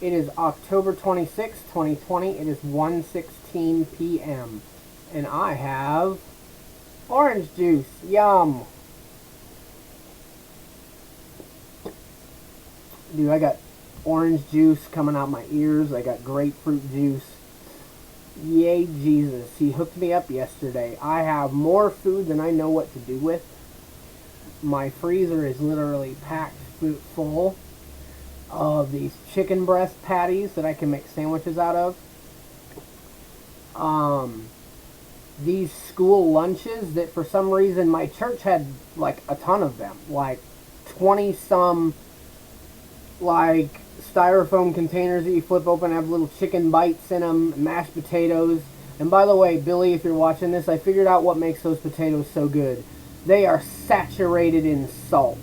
It is October 26th, 2020. It is 1:16 p.m. And I have orange juice. Yum. Dude, I got orange juice coming out my ears. I got grapefruit juice. Yay, Jesus. He hooked me up yesterday. I have more food than I know what to do with. My freezer is literally packed full of these chicken breast patties that I can make sandwiches out of. These school lunches that for some reason my church had like a ton of them. Like 20 some like styrofoam containers that you flip open, have little chicken bites in them, mashed potatoes. And by the way, Billy, if you're watching this, I figured out what makes those potatoes so good. They are saturated in salt.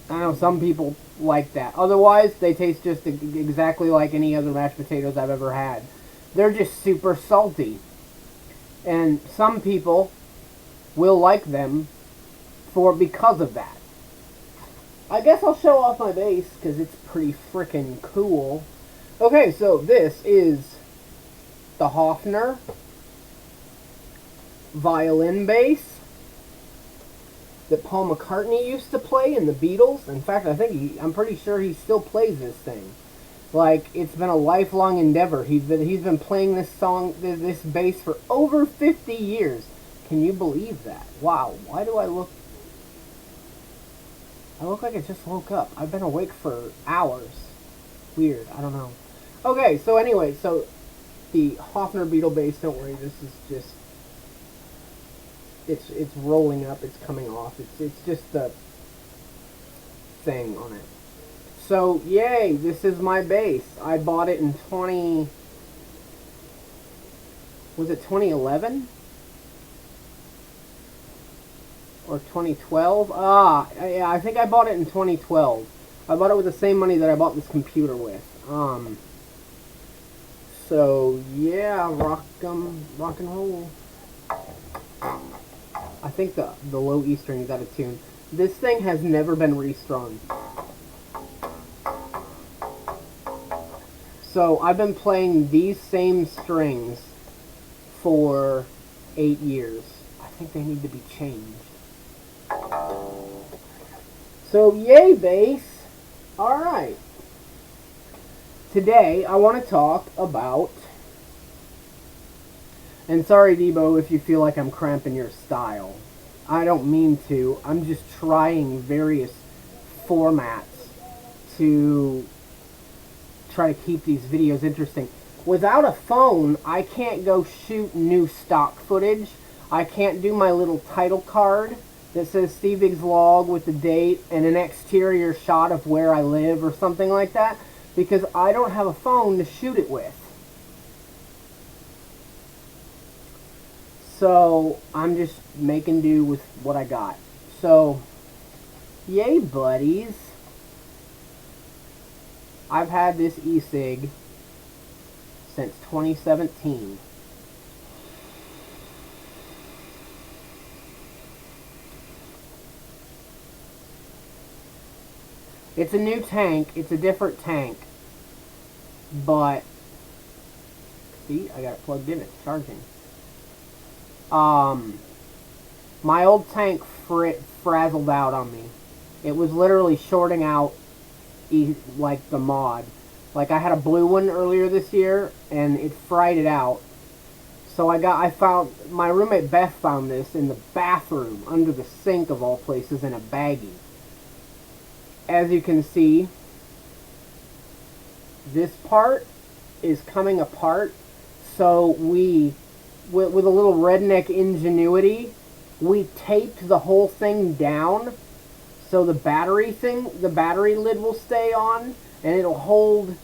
I know some people like that. Otherwise, they taste just exactly like any other mashed potatoes I've ever had. They're just super salty. And some people will like them because of that. I guess I'll show off my bass because it's pretty freaking cool. Okay, so this is the Hofner violin bass that Paul McCartney used to play in the Beatles. In fact, I'm pretty sure he still plays this thing. Like, it's been a lifelong endeavor. He's been playing this bass for over 50 years. Can you believe that? Wow, why do I look like I just woke up. I've been awake for hours. Weird, I don't know. Okay, so anyway, so the Hofner Beetle bass, don't worry, this is just, it's rolling up, it's coming off, it's just the thing on it. So, yay, this is my bass. I bought it in 2011? Or 2012? Yeah, I think I bought it in 2012. I bought it with the same money that I bought this computer with. So, yeah, rock and roll. I think the low E string is out of tune. This thing has never been restrung. So, I've been playing these same strings for 8 years. I think they need to be changed. So, yay, bass. Alright. Today, I want to talk about... And sorry, Debo, if you feel like I'm cramping your style. I don't mean to. I'm just trying various formats to try to keep these videos interesting. Without a phone, I can't go shoot new stock footage. I can't do my little title card that says Stevig's log with the date and an exterior shot of where I live or something like that, because I don't have a phone to shoot it with. So I'm just making do with what I got. So, yay, buddies. I've had this e-cig since 2017. It's a new tank. It's a different tank. But, see, I got it plugged in. It's charging. My old tank frazzled out on me. It was literally shorting out like the mod. Like, I had a blue one earlier this year, and it fried it out. So my roommate Beth found this in the bathroom, under the sink of all places, in a baggie. As you can see, this part is coming apart, so with a little redneck ingenuity, we taped the whole thing down so the battery lid will stay on, and it'll hold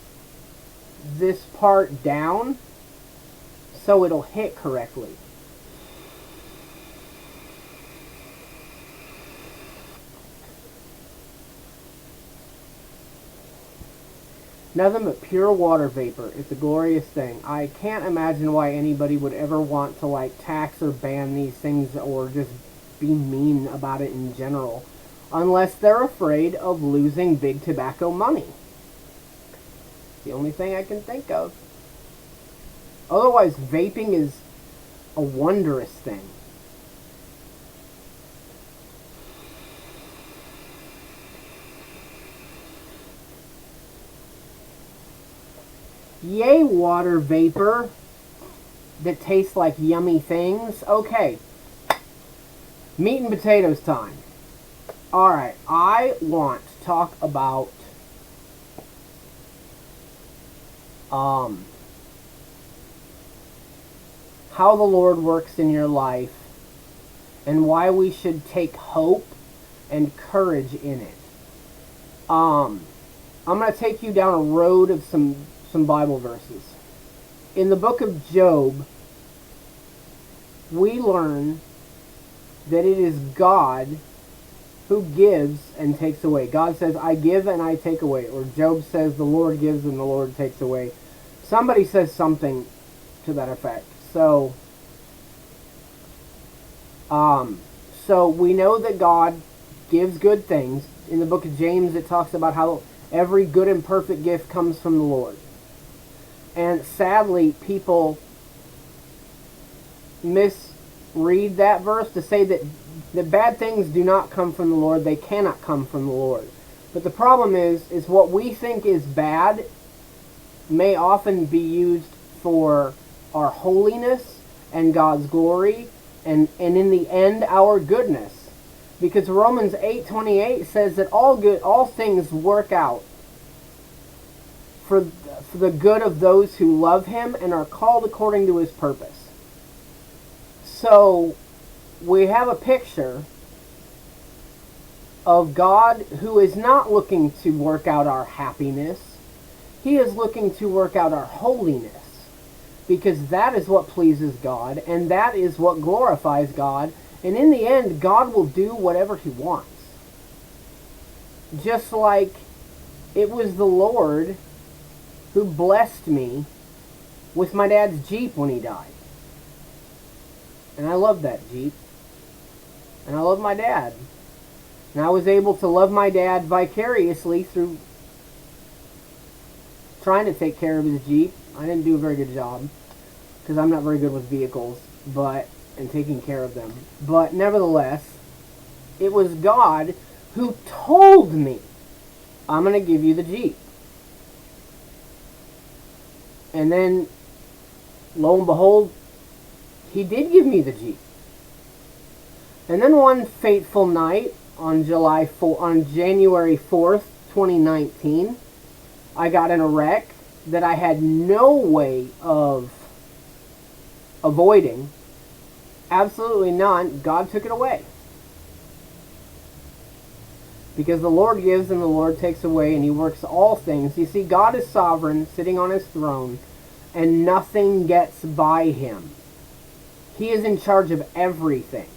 this part down so it'll hit correctly. Nothing but pure water vapor. It's a glorious thing. I can't imagine why anybody would ever want to like tax or ban these things or just be mean about it in general. Unless they're afraid of losing big tobacco money. The only thing I can think of. Otherwise, vaping is a wondrous thing. Yay, water vapor that tastes like yummy things. Okay. Meat and potatoes time. Alright, I want to talk about how the Lord works in your life and why we should take hope and courage in it. I'm going to take you down a road of some Bible verses. In the book of Job, we learn that it is God who gives and takes away. God says, I give and I take away. Or Job says, the Lord gives and the Lord takes away. Somebody says something to that effect. So we know that God gives good things. In the book of James, it talks about how every good and perfect gift comes from the Lord. And sadly, people misread that verse to say that the bad things do not come from the Lord. They cannot come from the Lord. But the problem is what we think is bad may often be used for our holiness and God's glory and in the end our goodness. Because Romans 8:28 says that all things work out for the good of those who love him and are called according to his purpose. So we have a picture of God who is not looking to work out our happiness. He is looking to work out our holiness. Because that is what pleases God, and that is what glorifies God. And in the end, God will do whatever he wants. Just like it was the Lord who blessed me with my dad's Jeep when he died. And I love that Jeep. And I love my dad. And I was able to love my dad vicariously through trying to take care of his Jeep. I didn't do a very good job because I'm not very good with vehicles and taking care of them. But nevertheless, it was God who told me, I'm going to give you the Jeep. And then, lo and behold, he did give me the Jeep. And then one fateful night on January 4th, 2019, I got in a wreck that I had no way of avoiding. Absolutely none. God took it away. Because the Lord gives and the Lord takes away, and he works all things. You see, God is sovereign, sitting on his throne, and nothing gets by him. He is in charge of everything.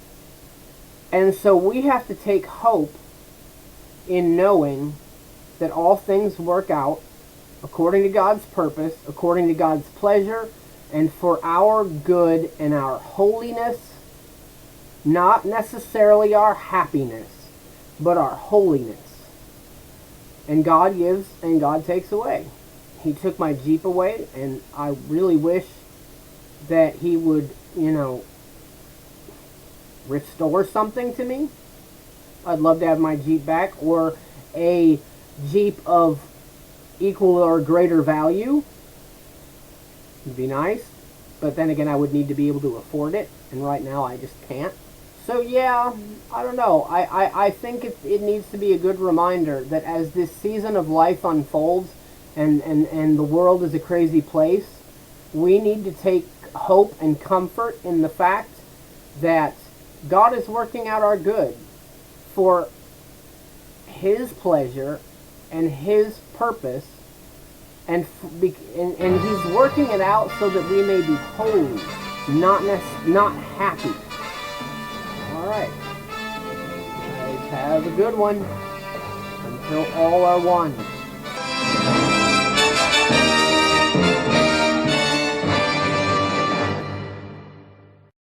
And so we have to take hope in knowing that all things work out according to God's purpose, according to God's pleasure, and for our good and our holiness, not necessarily our happiness, but our holiness. And God gives and God takes away. He took my Jeep away, and I really wish that he would, restore something to me. I'd love to have my Jeep back, or a Jeep of equal or greater value. It'd be nice. But then again, I would need to be able to afford it, and right now I just can't. So yeah, I don't know. I think it needs to be a good reminder that as this season of life unfolds and the world is a crazy place, we need to take hope and comfort in the fact that God is working out our good for his pleasure and his purpose, and he's working it out so that we may be holy, not happy. All right. Guys, have a good one. Until all are one.